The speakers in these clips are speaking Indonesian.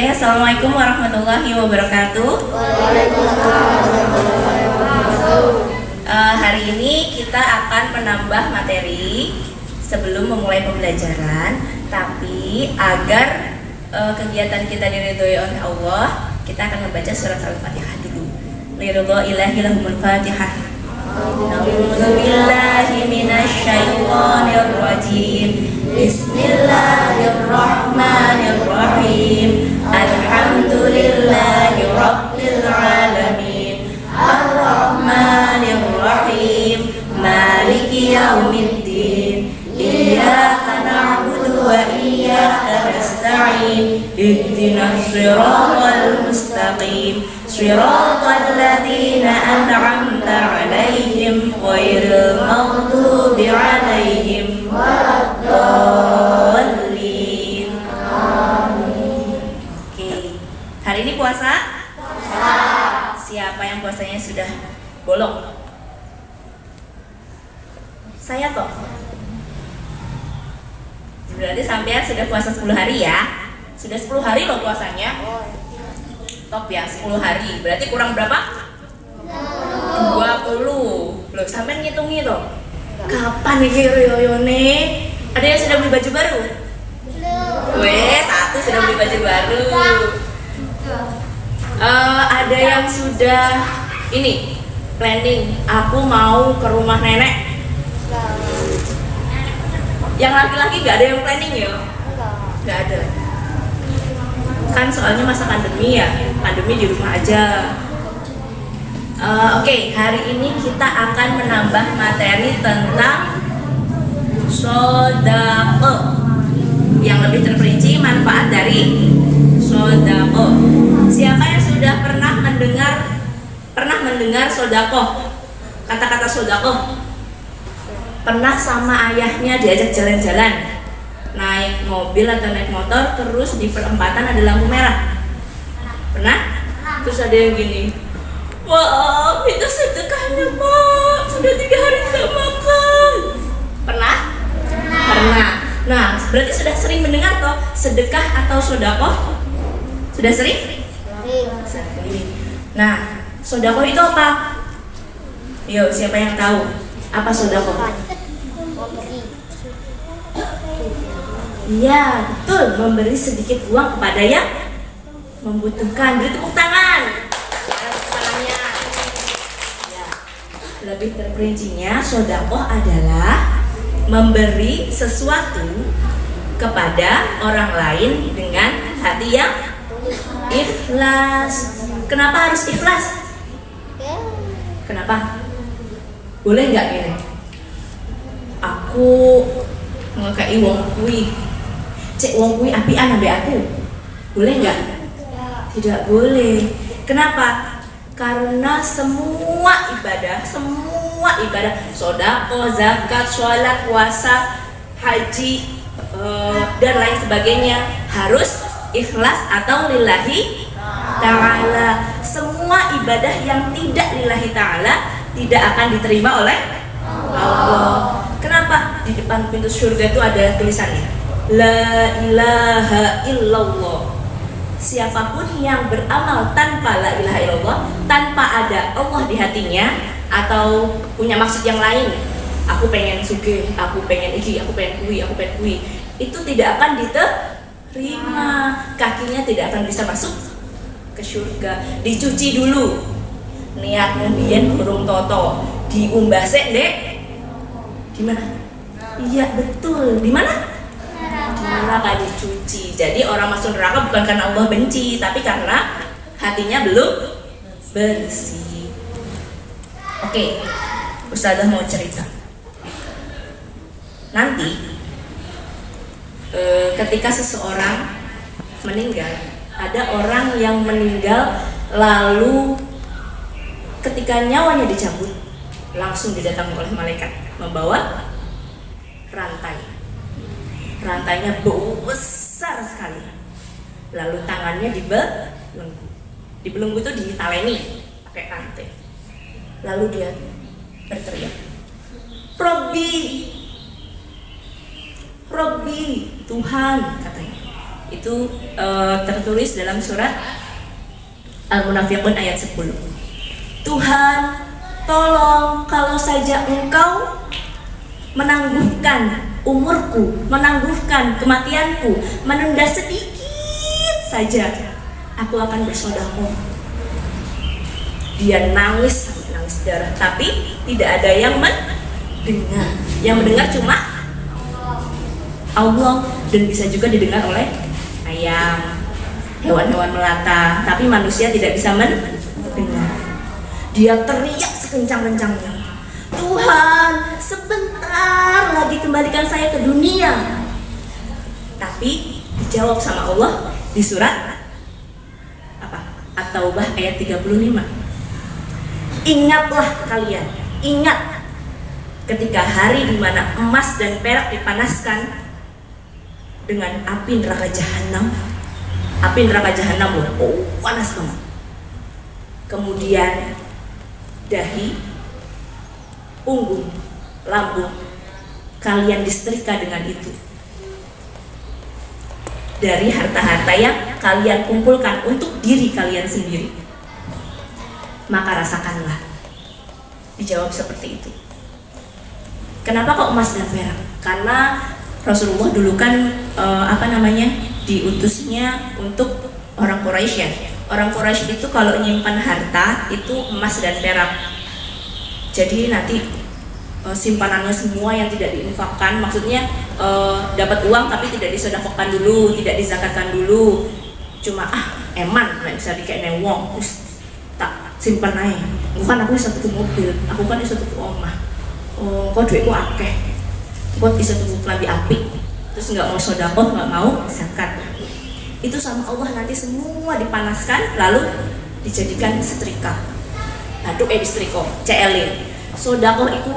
Oke, assalamualaikum warahmatullahi wabarakatuh. Hari ini kita akan menambah materi sebelum memulai pembelajaran. Tapi agar kegiatan kita diridhoi oleh Allah, kita akan membaca surat Al-Fatihah dulu. Liridha'illahi lahumul Fatihah. A'udzubillahi minasyaitonir rajim. Bismillahirrahmanirrahim. Alhamdulillahi rabbil alamin. Ar-Rahmanir-Rahim. Maliki yaumiddin. Iyyaka na'budu wa iyyaka nasta'in. Ihdinas siratal mustaqim. Siratal ladzina an'amta 'alaihim ghairil maghdubi 'alaihim waladdallin. Amin. Oke. Hari ini puasa? Siapa yang puasanya sudah bolong? Saya kok. Berarti sampean sudah puasa 10 hari ya? Sudah 10 hari loh puasanya. Top ya, 10 hari. Berarti kurang berapa? 20. Loh, sampean ngitung tuh. Kapan nih Yoyone? Ada yang sudah beli baju baru? Weh, satu sudah beli baju baru. Ada yang sudah ini planning, aku mau ke rumah nenek. Yang laki-laki nggak ada yang planning ya? Nggak ada. Kan soalnya masa pandemi ya, pandemi di rumah aja. Oke, hari ini kita akan menambah materi tentang sodaqah. Yang lebih terperinci manfaat dari sodaqah. Siapa yang sudah pernah mendengar sodaqah? Kata-kata sodaqah. Pernah sama ayahnya diajak jalan-jalan, naik mobil atau naik motor, terus di perempatan ada lampu merah. Pernah? Terus ada yang gini, wah itu sedekahnya Pak, sudah 3 hari tidak makan. Pernah? Pernah. Nah, berarti sudah sering mendengar toh sedekah atau sedekah? Sudah sering? Sering. Nah, sedekah itu apa? Yuk, siapa yang tahu apa sedekah? Iya, betul, memberi sedikit uang kepada yang membutuhkan. Beri tepuk tangan. Ya. Lebih terperincinya, sedekah adalah memberi sesuatu kepada orang lain dengan hati yang ikhlas. Kenapa harus ikhlas? Kenapa? Boleh nggak ini? Aku ngekei wong kuwi, cek wong kuwi apian ambek aku, boleh nggak? Tidak boleh. Kenapa? Karena semua ibadah, sedekah, zakat, sholat, puasa, haji, dan lain sebagainya harus ikhlas atau lillahi ta'ala. Semua ibadah yang tidak lillahi ta'ala tidak akan diterima oleh Allah. Kenapa? Di depan pintu surga itu ada tulisannya, La ilaha illallah. Siapapun yang beramal tanpa la ilaha illallah, tanpa ada Allah di hatinya, atau punya maksud yang lain, aku pengen sugih, aku pengen iki, aku pengen kui, itu tidak akan diterima. Kakinya tidak akan bisa masuk ke surga. Dicuci dulu. Niatnya biyen burung toto, diumbah sek, Dek. Di mana? Iya, betul. Di mana? Di neraka dicuci. Jadi orang masuk neraka bukan karena Allah benci, tapi karena hatinya belum bersih. Oke, Ustazah mau cerita. Nanti ketika seseorang meninggal, ada orang yang meninggal lalu ketika nyawanya dicabut, langsung didatangi oleh malaikat membawa rantai. Rantainya besar sekali. Lalu tangannya dibelenggu. Dibelenggu itu ditaleni pakai rantai. Lalu dia berteriak, Robbi, Tuhan, katanya. Itu tertulis dalam surat Al-Munafiqun ayat 10. Tuhan, tolong kalau saja Engkau menangguhkan umurku, menangguhkan kematianku, menunda sedikit saja, aku akan bersedekah. Dia nangis sampai nangis darah, tapi tidak ada yang mendengar. Yang mendengar cuma Allah, dan bisa juga didengar oleh ayam, hewan-hewan melata, tapi manusia tidak bisa mendengar. Dia teriak sekencang-kencangnya, Tuhan, sebentar lagi kembalikan saya ke dunia. Tapi dijawab sama Allah di surat apa? At-Taubah ayat 35. Ingatlah kalian, ingat ketika hari di mana emas dan perak dipanaskan dengan api neraka jahanam. Api neraka jahanam loh, panas banget. Kemudian dahi, punggung, lambung kalian disetrika dengan itu dari harta-harta yang kalian kumpulkan untuk diri kalian sendiri. Maka rasakanlah. Dijawab seperti itu. Kenapa kok emas dan perak? Karena Rasulullah dulu kan diutusnya untuk orang Quraisy ya. Orang Quraisy itu kalau nyimpan harta itu emas dan perak. Jadi nanti simpanannya semua yang tidak diinfakkan, maksudnya dapat uang tapi tidak disedekahkan dulu, tidak dizakatkan dulu, cuma eman nggak bisa dikene wong, terus tak simpan aja. Bukan aku bisa tuku mobil, aku kan bisa tuku omah. Kok duitku akeh, kok bisa tuku kelambi apik, terus nggak mau sedekah, nggak mau zakat. Itu sama Allah nanti semua dipanaskan lalu dijadikan setrika. Aduk disetrika, celin. Sedekah itu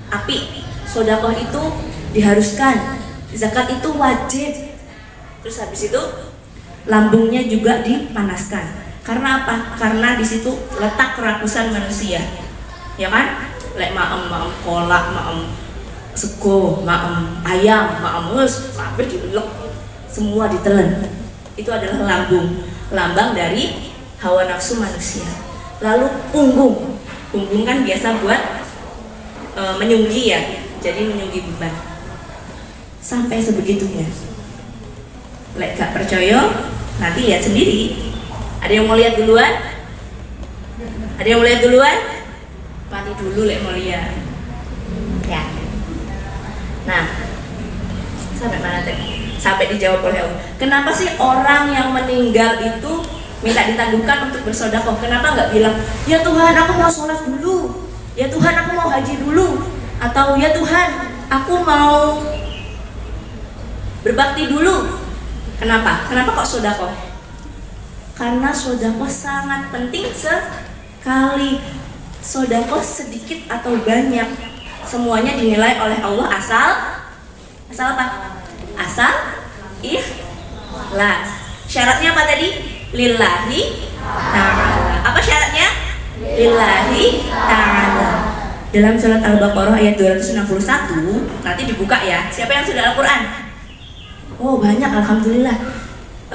api, sedekah itu diharuskan, zakat itu wajib. Terus habis itu lambungnya juga dipanaskan. Karena apa? Karena di situ letak kerakusan manusia, ya kan? Lek maem kolak, maem sego, maem ayam, maem kabeh dielek, semua ditelan. Itu adalah lambung, lambang dari hawa nafsu manusia. Lalu punggung, punggung kan biasa buat menyunggi ya, jadi menyunggi beban. Sampai sebegitunya. Lek gak percaya, nanti lihat sendiri. Ada yang mau lihat duluan? Ada yang mau lihat duluan? Mati dulu lek mau lihat. Ya. Nah, sampai mana tadi? Sampai dijawab oleh Allah. Kenapa sih orang yang meninggal itu minta ditangguhkan untuk bersedekah? Kenapa nggak bilang, ya Tuhan aku mau sholat dulu, ya Tuhan aku mau haji dulu, atau ya Tuhan aku mau berbakti dulu? Kenapa? Kenapa kok sedekah? Karena sedekah sangat penting sekali. Sedekah sedikit atau banyak, semuanya dinilai oleh Allah asal apa? Asal ikhlas. Syaratnya apa tadi? Lillahi ta'ala. Apa syaratnya? Lillahi ta'ala. Dalam surat Al-Baqarah ayat 261, nanti dibuka ya. Siapa yang sudah Al-Quran? Oh banyak, alhamdulillah.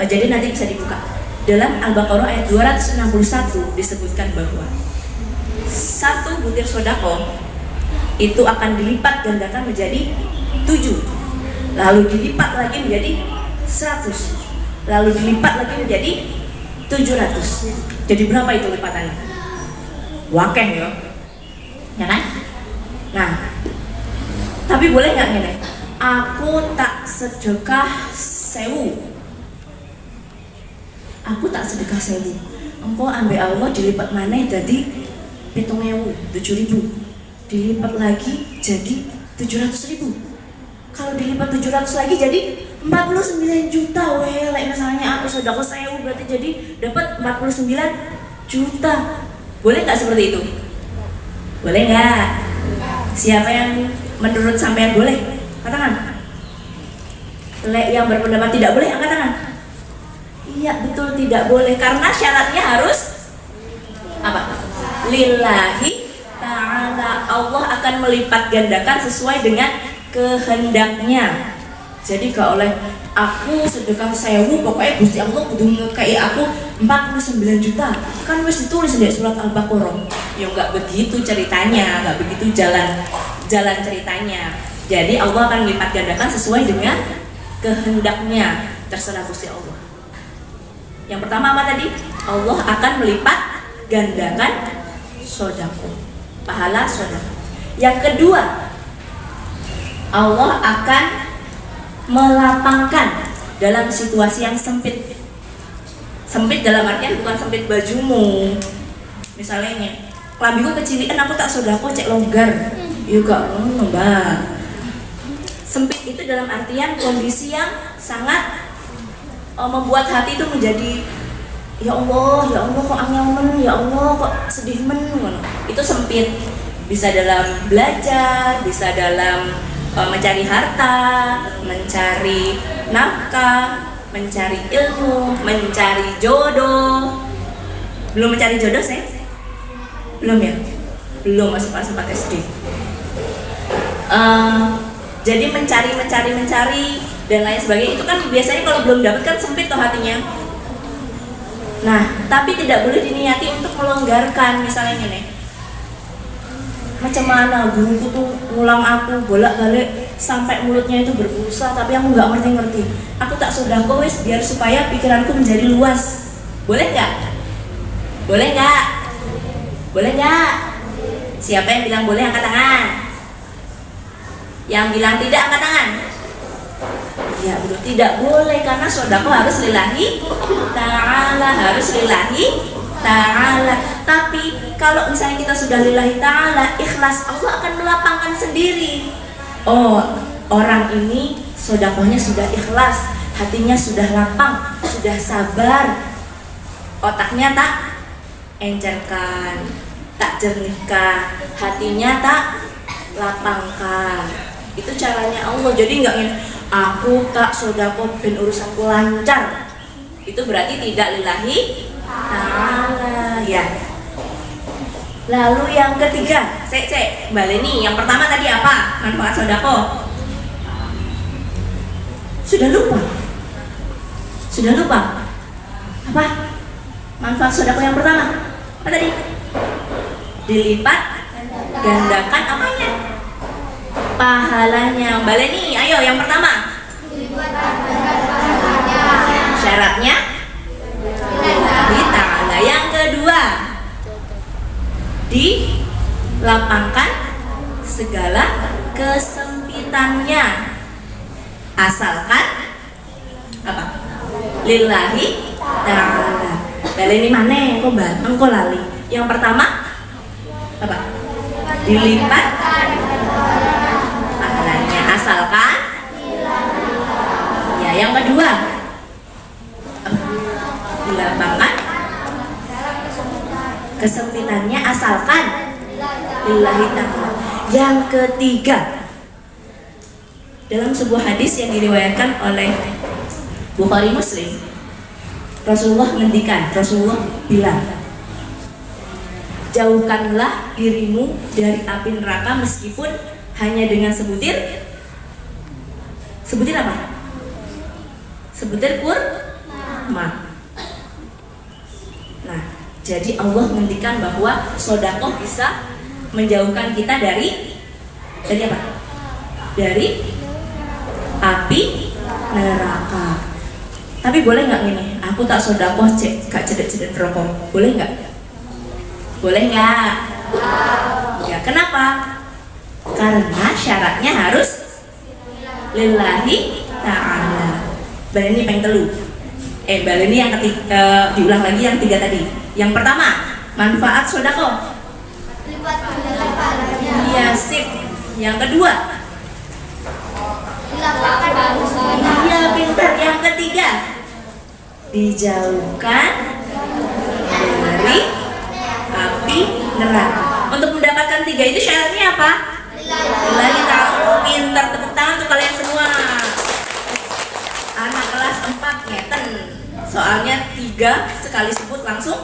Jadi nanti bisa dibuka. Dalam Al-Baqarah ayat 261 disebutkan bahwa satu butir sedekah itu akan dilipat gandakan menjadi 7, lalu dilipat lagi menjadi 100, lalu dilipat lagi menjadi 700. Jadi berapa itu lipatannya? Wakeh ya, ya kan? Nah, tapi boleh nggak gini? Aku tak sedekah 1000. Aku tak sedekah 1000. Engkau ambil Allah dilipat maneh jadi 7.000, dilipat lagi jadi 700.000. Kalau dilipat 700 lagi jadi 49 juta. Weh, misalnya aku sedekah 1000 berarti jadi dapat 49 juta. Boleh nggak seperti itu? Boleh nggak? Siapa yang menurut sampean boleh? Katakan. Yang berpendapat tidak boleh, angkat tangan. Iya betul, tidak boleh, karena syaratnya harus apa? Lillahi ta'ala. Allah akan melipat gandakan sesuai dengan kehendaknya, Jadi gak oleh aku sedekah 1000 pokoknya Gusti Allah kudu ngekei aku 49 juta. Kan wis ditulis di surat Al-Baqarah. Ya nggak begitu ceritanya, nggak begitu jalan ceritanya. Jadi Allah akan melipat gandakan sesuai dengan kehendaknya, terserah Gusti Allah. Yang pertama apa tadi? Allah akan melipat gandakan sedekah, pahala sedekah. Yang kedua, Allah akan melapangkan dalam situasi yang sempit. Sempit dalam artian bukan sempit bajumu. Misalnya, kelambiku kecilian aku tak sedekah cek longgar. Ya gak ngono, Mbak. Sempit itu dalam artian kondisi yang sangat membuat hati itu menjadi ya Allah kok anyaman, ya Allah kok sedih men. Itu sempit. Bisa dalam belajar, bisa dalam mencari harta, mencari nafkah, mencari ilmu, mencari jodoh. Belum mencari jodoh saya? Belum ya? Belum, masuk kelas 4 SD. Jadi mencari dan lain sebagainya itu kan biasanya kalau belum dapat kan sempit toh hatinya. Nah, tapi tidak boleh diniati untuk melonggarkan. Misalnya gini, macam mana guruku tuh ngulang aku bolak-balik sampai mulutnya itu berbusa, tapi aku nggak ngerti. Aku tak sedekah wis biar supaya pikiranku menjadi luas. Boleh nggak? Boleh nggak? Boleh nggak? Siapa yang bilang boleh angkat tangan? Yang bilang tidak angkat tangan? Ya betul, tidak boleh karena sedekah harus lillahi ta'ala, harus lillahi ta'ala. Tapi kalau misalnya kita sudah lillahi ta'ala, ikhlas, Allah akan melapangkan sendiri. Oh, orang ini sedekahnya sudah ikhlas, hatinya sudah lapang, sudah sabar, otaknya tak encerkan, tak jernihkan, hatinya tak lapangkan. Itu caranya Allah. Jadi nggak ingin aku tak sedekah ben urusanku lancar. Itu berarti tidak lillahi ta'ala ya. Lalu yang ketiga, Mbak Leni, yang pertama tadi apa? Manfaat sedekah. Sudah lupa? Apa? Manfaat sedekah yang pertama? Apa tadi? Dilipat gandakan apanya? Pahalanya. Mbak Leni, ayo yang pertama. Syaratnya lillahi ta'ala. Yang kedua, dilapangkan segala kesempitannya, asalkan apa? Lillahi ta'ala. Bale ini mana? Kok Mbak? Engkau lali. Yang pertama apa? Dilipat pahalanya, asalkan ya. Yang kedua apa? Dilapangkan kesempitannya, asalkan lillahi ta'ala. Yang ketiga, dalam sebuah hadis yang diriwayatkan oleh Bukhari Muslim, Rasulullah bilang, jauhkanlah dirimu dari api neraka meskipun hanya dengan sebutir apa? Sebutir kurma. Nah, jadi Allah menghentikan bahwa sedekah bisa menjauhkan kita dari apa? Dari api neraka. Tapi boleh nggak gini? Aku tak sedekah gak cedek-cedek rokok. Boleh nggak? Boleh nggak? Ya, kenapa? Karena syaratnya harus lillahi ta'ala. Baleni peng telu. Baleni yang ketiga, diulang lagi yang tiga tadi. Yang pertama, manfaat sedekah. Iya, sip. Yang kedua, iya, pintar. Yang ketiga, dijauhkan dari api neraka. Untuk mendapatkan tiga itu syaratnya apa? Lillahi ta'ala. Pintar, tepuk tangan untuk kalian semua. Anak kelas 4 ngeten. Soalnya 3 sekali sebut langsung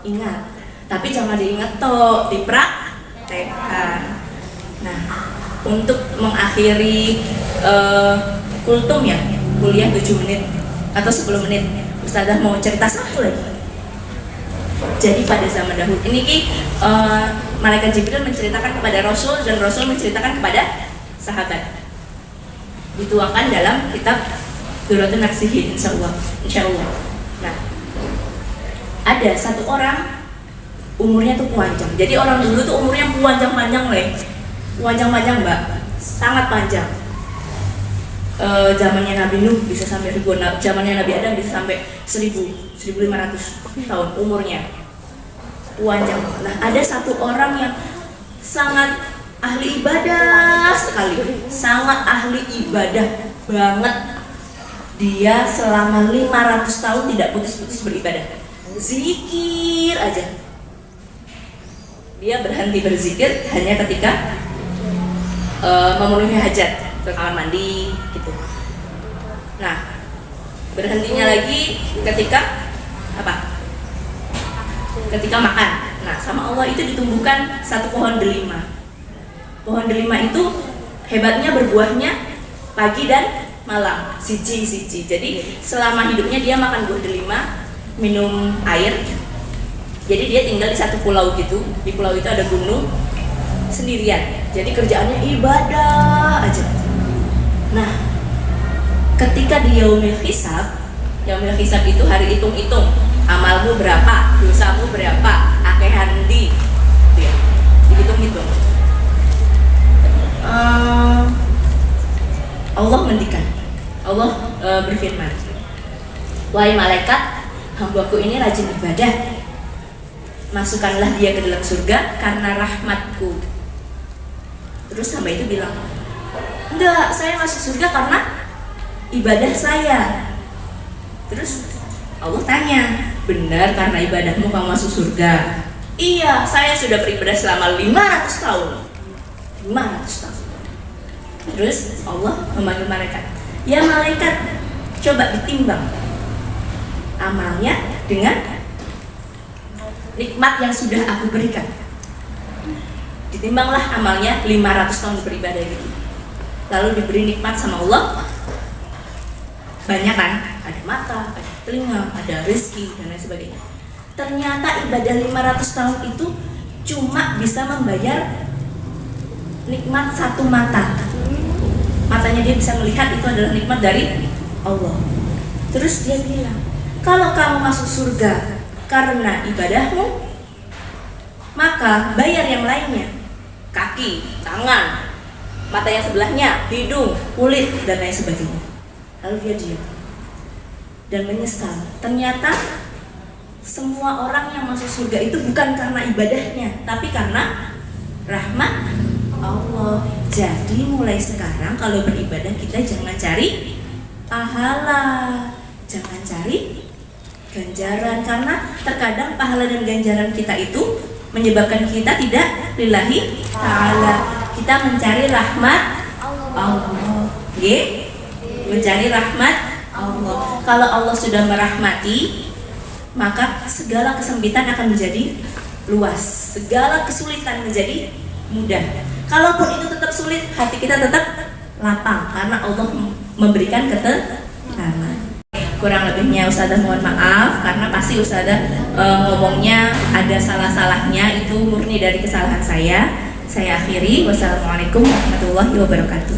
ingat. Tapi jangan diingat toh, dipraktekkan. Nah, untuk mengakhiri kultum ya, kuliah 7 menit atau 10 menit. Ustazah mau cerita satu lagi. Jadi pada zaman dahulu ini malaikat Jibril menceritakan kepada Rasul dan Rasul menceritakan kepada sahabat. Dituangkan dalam kitab Durratun Naksihin, insyaallah. Nah, ada satu orang umurnya tuh panjang. Jadi orang dulu tuh umurnya panjang-panjang panjang-panjang mbak, sangat panjang. Zamannya Nabi Nuh bisa sampai ribuan, zamannya Nabi Adam bisa sampai 1500 tahun umurnya, panjang. Nah, ada satu orang yang sangat ahli ibadah sekali, sangat ahli ibadah banget. Dia selama 500 tahun tidak putus-putus beribadah, zikir aja. Dia berhenti berzikir hanya ketika memenuhi hajat, ke kamar mandi gitu. Nah, berhentinya lagi ketika apa? Ketika makan. Nah, sama Allah itu ditumbuhkan satu pohon delima. Pohon delima itu hebatnya berbuahnya pagi dan malam, siji. Jadi selama hidupnya dia makan buah delima, minum air. Jadi dia tinggal di satu pulau gitu. Di pulau itu ada gunung, sendirian. Jadi kerjaannya ibadah aja. Nah, ketika di yaumil hisab itu hari hitung-hitung, amalmu berapa, dosamu berapa, akehan di gitu ya, dihitung-hitung. Allah ngendikan, Allah berfirman, wahai malaikat, hambaku ini rajin ibadah, masukkanlah dia ke dalam surga karena rahmatku. Terus hamba itu bilang, enggak, saya masuk surga karena ibadah saya. Terus Allah tanya, benar karena ibadahmu kamu masuk surga? Iya, saya sudah beribadah selama 500 tahun. 500 tahun. Terus Allah memanggil malaikat, ya malaikat, coba ditimbang amalnya dengan nikmat yang sudah aku berikan. Ditimbanglah amalnya 500 tahun beribadah gitu. Lalu diberi nikmat sama Allah, banyak kan, ada mata, ada telinga, ada rezeki dan lain sebagainya. Ternyata ibadah 500 tahun itu cuma bisa membayar nikmat satu mata. Matanya dia bisa melihat, itu adalah nikmat dari Allah. Terus dia bilang, kalau kamu masuk surga karena ibadahmu, maka bayar yang lainnya, kaki, tangan, mata yang sebelahnya, hidung, kulit, dan lain sebagainya. Lalu dia diam dan menyesal. Ternyata semua orang yang masuk surga itu bukan karena ibadahnya, tapi karena rahmat Allah. Jadi mulai sekarang kalau beribadah kita jangan cari pahala, jangan cari ganjaran, karena terkadang pahala dan ganjaran kita itu menyebabkan kita tidak lillahi ta'ala. Kita mencari rahmat Allah, mencari rahmat Allah. Kalau Allah sudah merahmati, maka segala kesempitan akan menjadi luas, segala kesulitan menjadi mudah. Kalaupun itu tetap sulit, hati kita tetap lapang karena Allah memberikan ketenangan. Kurang lebihnya Ustazah mohon maaf, karena pasti Ustazah ngomongnya ada salah-salahnya, itu murni dari kesalahan saya. Saya akhiri, wassalamualaikum warahmatullahi wabarakatuh.